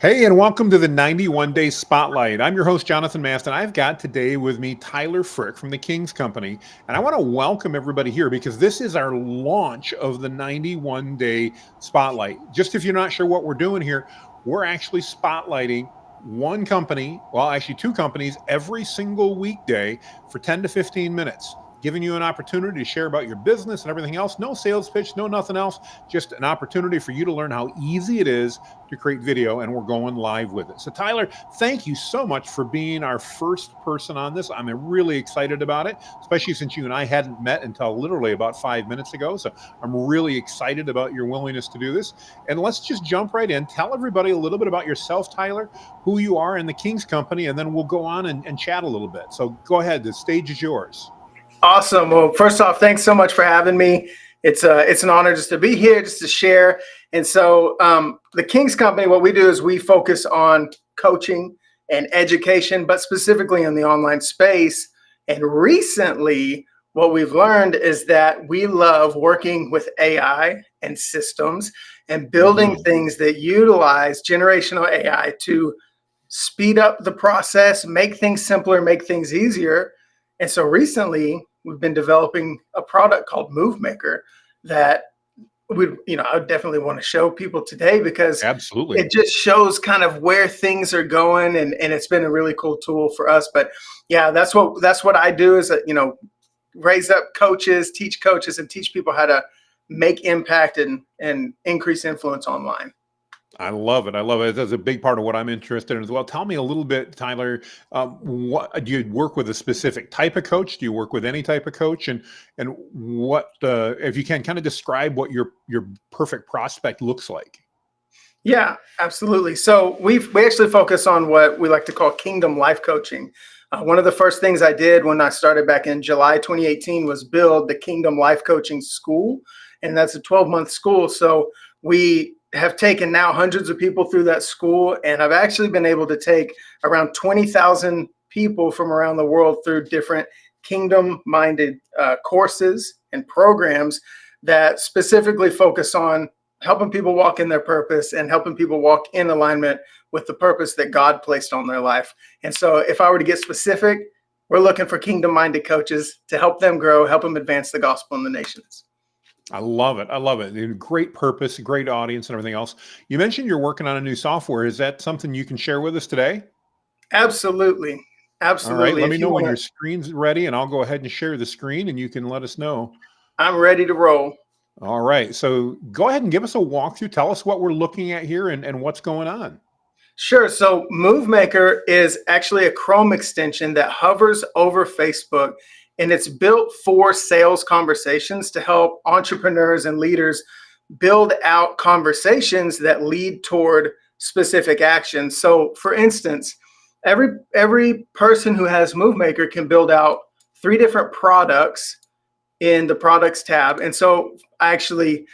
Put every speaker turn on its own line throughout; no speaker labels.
Hey, and welcome to the 91 Day Spotlight. I'm your host, Jonathan Mast, and I've got today with me Tyler Frick from the King's Company. And I want to welcome everybody here because this is our launch of the 91 Day Spotlight. Just if you're not sure what we're doing here, we're actually spotlighting one company, well, actually two companies, every single weekday for 10 to 15 minutes. Giving you an opportunity to share about your business and everything else. No sales pitch, no nothing else. Just an opportunity for you to learn how easy it is to create video, and we're going live with it. So Tyler, thank you so much for being our first person on this. I'm really excited about it, especially since you and I hadn't met until literally about 5 minutes ago. So I'm really excited about your willingness to do this. And let's just jump right in. Tell everybody a little bit about yourself, Tyler, who you are in the King's Company, and then we'll go on and chat a little bit. So go ahead. The stage is yours.
Awesome. Well, first off, thanks so much for having me. It's an honor just to be here, just to share. And so the King's Company, what we do is we focus on coaching and education, but specifically in the online space. And recently, what we've learned is that we love working with AI and systems and building things that utilize generational AI to speed up the process, make things simpler, make things easier. And so recently, we've been developing a product called MoveMaker that I would definitely want to show people today because
Absolutely.
it just shows kind of where things are going, and it's been a really cool tool for us. But yeah, that's what I do is raise up coaches, teach coaches, and teach people how to make impact and increase influence online.
I love it. I love it. That's a big part of what I'm interested in as well. Tell me a little bit, Tyler. What do you work with a specific type of coach? Do you work with any type of coach? And what, if you can, kind of describe what your perfect prospect looks like?
Yeah, absolutely. So we actually focus on what we like to call kingdom life coaching. One of the first things I did when I started back in July 2018 was build the Kingdom Life Coaching School, and that's a 12-month school. So we have taken now hundreds of people through that school, and I've actually been able to take around 20,000 people from around the world through different kingdom-minded courses and programs that specifically focus on helping people walk in their purpose and helping people walk in alignment with the purpose that God placed on their life. And so if I were to get specific, we're looking for kingdom-minded coaches to help them grow, help them advance the gospel in the nations.
I love it. I love it. Great purpose, great audience, and everything else. You mentioned you're working on a new software. Is that something you can share with us today?
Absolutely. Absolutely.
All right. Let me know when your screen's ready, and I'll go ahead and share the screen, and you can let us know.
I'm ready to roll.
All right. So go ahead and give us a walkthrough. Tell us what we're looking at here and what's going on.
Sure. So MoveMaker is actually a Chrome extension that hovers over Facebook, and it's built for sales conversations to help entrepreneurs and leaders build out conversations that lead toward specific actions. So for instance, every person who has MoveMaker can build out 3 different products in the products tab. And so I actually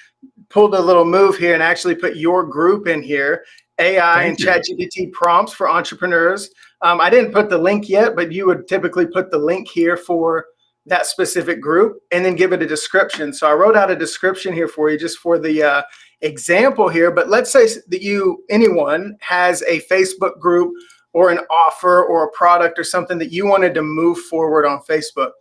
pulled a little move here and actually put your group in here, AI and ChatGPT prompts for entrepreneurs. I didn't put the link yet, but you would typically put the link here for that specific group and then give it a description. So I wrote out a description here for you just for the example here. But let's say that anyone has a Facebook group or an offer or a product or something that you wanted to move forward on Facebook.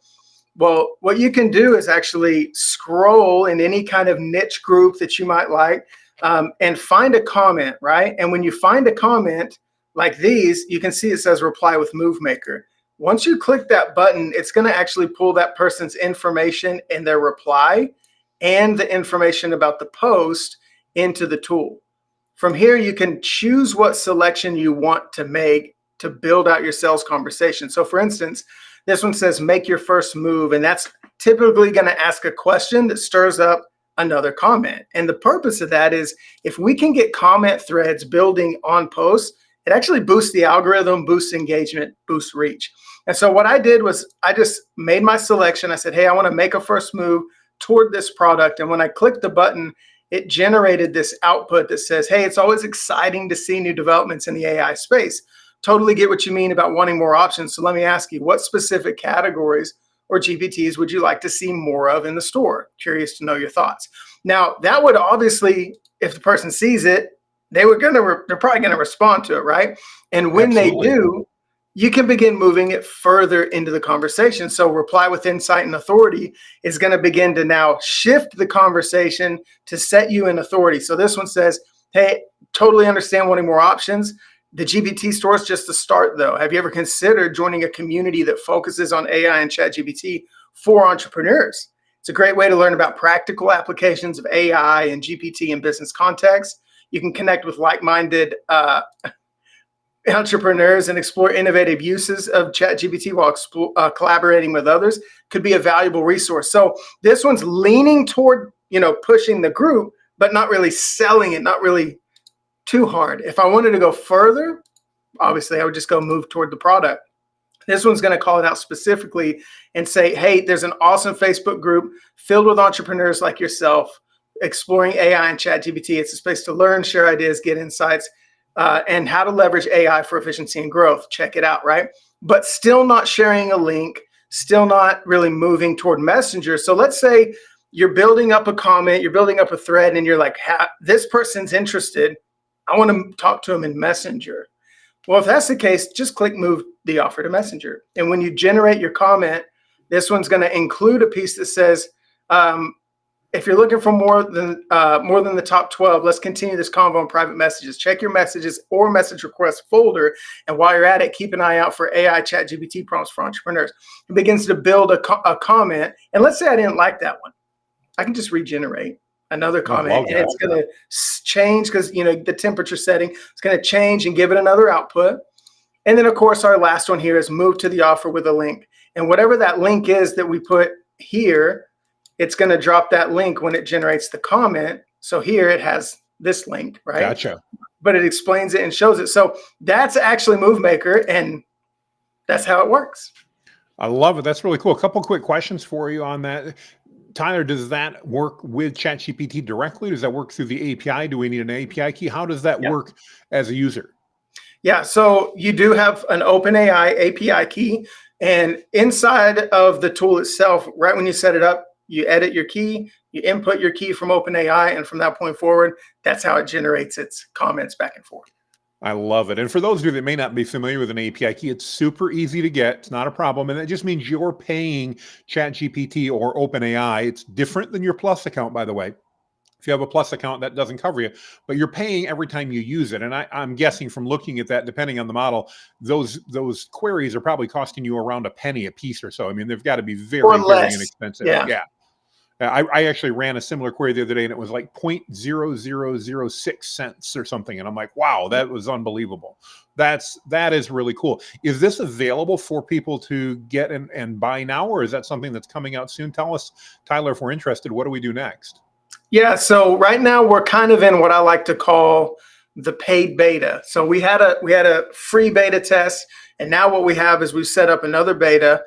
Well, what you can do is actually scroll in any kind of niche group that you might like and find a comment, right? And when you find a comment like these, you can see it says reply with MoveMaker. Once you click that button, it's going to actually pull that person's information and their reply and the information about the post into the tool. From here, you can choose what selection you want to make to build out your sales conversation. So for instance, this one says make your first move, and that's typically going to ask a question that stirs up another comment. And the purpose of that is if we can get comment threads building on posts, it actually boosts the algorithm, boosts engagement, boosts reach. And so what I did was I just made my selection. I said, hey, I want to make a first move toward this product. And when I clicked the button, it generated this output that says, hey, it's always exciting to see new developments in the AI space. Totally get what you mean about wanting more options. So let me ask you, what specific categories or GPTs would you like to see more of in the store? Curious to know your thoughts. Now, that would obviously, if the person sees it, they're probably going to respond to it, right? And when they
Absolutely.
do, you can begin moving it further into the conversation. So reply with insight and authority is going to begin to now shift the conversation to set you in authority. So this one says, hey, totally understand wanting more options. The GPT store is just the start, though. Have you ever considered joining a community that focuses on AI and ChatGPT for entrepreneurs? It's a great way to learn about practical applications of AI and GPT in business context. You can connect with like-minded entrepreneurs and explore innovative uses of ChatGPT while collaborating with others. Could be a valuable resource. So this one's leaning toward, pushing the group, but not really selling it, not really too hard. If I wanted to go further, obviously I would just go move toward the product. This one's going to call it out specifically and say, hey, there's an awesome Facebook group filled with entrepreneurs like yourself exploring AI and ChatGPT. It's a space to learn, share ideas, get insights, and how to leverage AI for efficiency and growth. Check it out, right? But still not sharing a link, still not really moving toward Messenger. So let's say you're building up a comment, you're building up a thread, and you're like, this person's interested. I want to talk to them in Messenger. Well, if that's the case, just click move the offer to Messenger. And when you generate your comment, this one's going to include a piece that says, if you're looking for more than the top 12, let's continue this convo in private messages. Check your messages or message request folder. And while you're at it, keep an eye out for AI ChatGPT prompts for entrepreneurs. It begins to build a comment. And let's say I didn't like that one. I can just regenerate another comment, and it's going to change because, the temperature setting is going to change and give it another output. And then, of course, our last one here is move to the offer with a link. And whatever that link is that we put here, it's going to drop that link when it generates the comment. So here it has this link, right?
Gotcha.
But it explains it and shows it. So that's actually MoveMaker, and that's how it works.
I love it. That's really cool. A couple quick questions for you on that. Tyler, does that work with ChatGPT directly? Does that work through the API? Do we need an API key? How does that work as a user?
Yeah, so you do have an OpenAI API key, and inside of the tool itself, right when you set it up, you edit your key, you input your key from OpenAI, and from that point forward, that's how it generates its comments back and forth.
I love it. And for those of you that may not be familiar with an API key, it's super easy to get. It's not a problem. And that just means you're paying ChatGPT or OpenAI. It's different than your Plus account, by the way. If you have a Plus account, that doesn't cover you, but you're paying every time you use it. And I'm guessing from looking at that, depending on the model, those queries are probably costing you around a penny a piece or so. I mean, they've got to be very, very inexpensive. Yeah. I actually ran a similar query the other day, and it was like 0.0006 cents or something. And I'm like, wow, that was unbelievable. That is really cool. Is this available for people to get and buy now, or is that something that's coming out soon? Tell us, Tyler, if we're interested, what do we do next?
Yeah, so right now we're kind of in what I like to call the paid beta. So we had a free beta test, and now what we have is we've set up another beta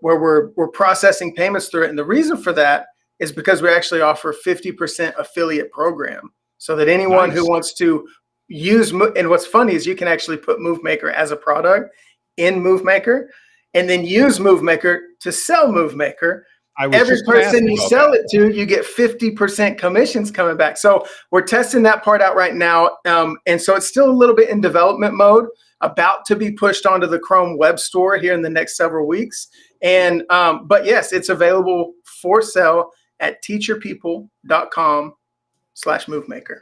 where we're processing payments through it. And the reason for that is because we actually offer 50% affiliate program, so that anyone who wants to use, and what's funny is you can actually put MoveMaker as a product in MoveMaker, and then use MoveMaker to sell MoveMaker. Every person you sell it to, you get 50% commissions coming back. So we're testing that part out right now. And so it's still a little bit in development mode, about to be pushed onto the Chrome web store here in the next several weeks. And but yes, it's available for sale at teachyourpeople.com/movemaker.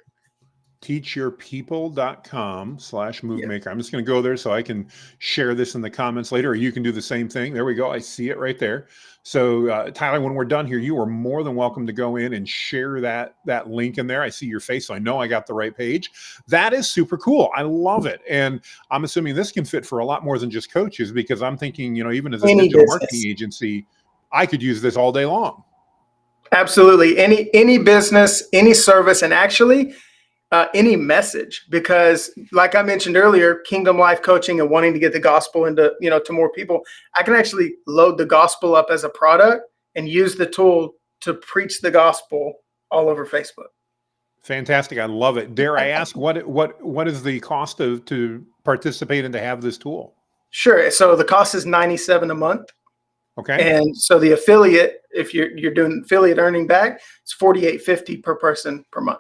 teachyourpeople.com/movemaker. I'm just going to go there so I can share this in the comments later, or you can do the same thing. There we go. I see it right there. So Tyler, when we're done here, you are more than welcome to go in and share that link in there. I see your face, so I know I got the right page. That is super cool. I love it. And I'm assuming this can fit for a lot more than just coaches, because I'm thinking, even as a digital marketing agency, I could use this all day long.
Absolutely. Any business, any service, and actually any message, because like I mentioned earlier, Kingdom Life Coaching and wanting to get the gospel into, to more people, I can actually load the gospel up as a product and use the tool to preach the gospel all over Facebook.
Fantastic. I love it. Dare I ask, what is the cost to participate and to have this tool?
Sure. So the cost is $97 a month.
Okay.
And so the affiliate, if you're doing affiliate earning back, it's $48.50 per person per month.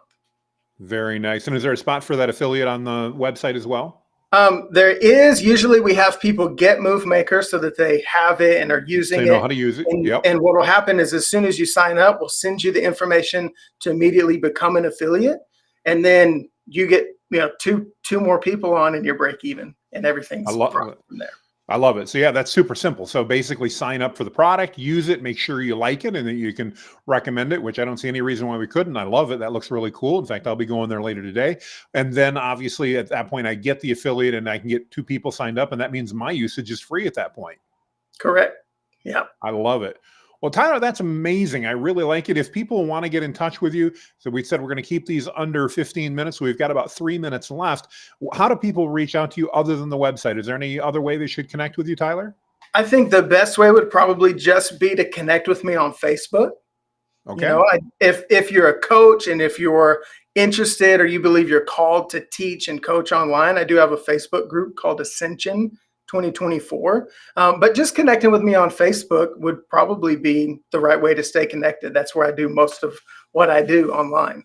Very nice. And is there a spot for that affiliate on the website as well?
There is. Usually we have people get MoveMaker so that they have it and are
So
using
you know
it.
how to use it.
And,
Yep.
and what will happen is as soon as you sign up, we'll send you the information to immediately become an affiliate. And then you get, two more people on and you're break even and
I
everything's
love
profit from there.
I love it. So yeah, that's super simple. So basically sign up for the product, use it, make sure you like it, and that you can recommend it, which I don't see any reason why we couldn't. I love it. That looks really cool. In fact, I'll be going there later today. And then obviously at that point, I get the affiliate and I can get 2 people signed up. And that means my usage is free at that point.
Correct. Yeah.
I love it. Well, Tyler, that's amazing. I really like it. If people want to get in touch with you, so we said we're going to keep these under 15 minutes. So we've got about 3 minutes left. How do people reach out to you other than the website? Is there any other way they should connect with you, Tyler?
I think the best way would probably just be to connect with me on Facebook.
Okay.
If you're a coach and if you're interested or you believe you're called to teach and coach online, I do have a Facebook group called Ascension 2024. But just connecting with me on Facebook would probably be the right way to stay connected. That's where I do most of what I do online.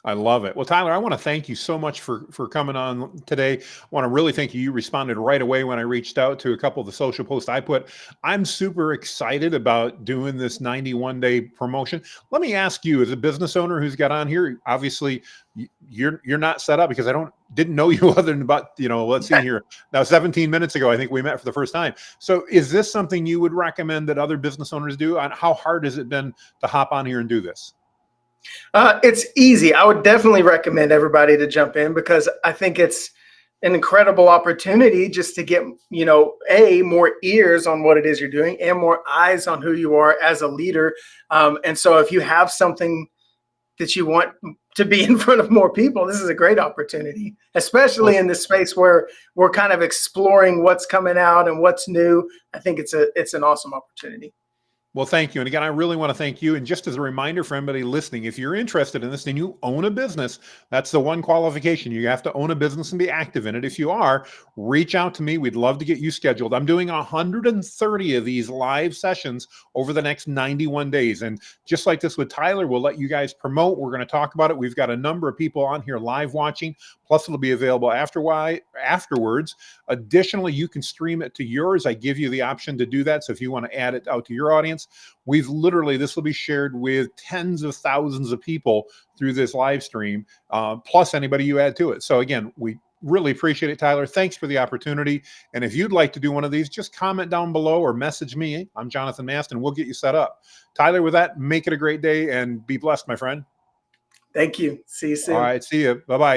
I love it. Well, Tyler, I want to thank you so much for coming on today. I want to really thank you. You responded right away when I reached out to a couple of the social posts I put. I'm super excited about doing this 91-day promotion. Let me ask you, as a business owner who's got on here, obviously you're not set up because I didn't know you other than about, let's see here. Now, 17 minutes ago, I think we met for the first time. So is this something you would recommend that other business owners do? And how hard has it been to hop on here and do this?
It's easy. I would definitely recommend everybody to jump in because I think it's an incredible opportunity just to get, more ears on what it is you're doing and more eyes on who you are as a leader. And so if you have something that you want to be in front of more people, this is a great opportunity, especially in this space where we're kind of exploring what's coming out and what's new. I think it's an awesome opportunity.
Well, thank you. And again, I really want to thank you. And just as a reminder for anybody listening, if you're interested in this and you own a business, that's the one qualification. You have to own a business and be active in it. If you are, reach out to me. We'd love to get you scheduled. I'm doing 130 of these live sessions over the next 91 days. And just like this with Tyler, we'll let you guys promote. We're going to talk about it. We've got a number of people on here live watching. Plus, it'll be available afterwards. Additionally, you can stream it to yours. I give you the option to do that. So if you want to add it out to your audience, this will be shared with tens of thousands of people through this live stream, plus anybody you add to it. So again, we really appreciate it, Tyler. Thanks for the opportunity. And if you'd like to do one of these, just comment down below or message me. I'm Jonathan Mast, and we'll get you set up. Tyler, with that, make it a great day and be blessed, my friend.
Thank you. See you soon.
All right. See you. Bye-bye.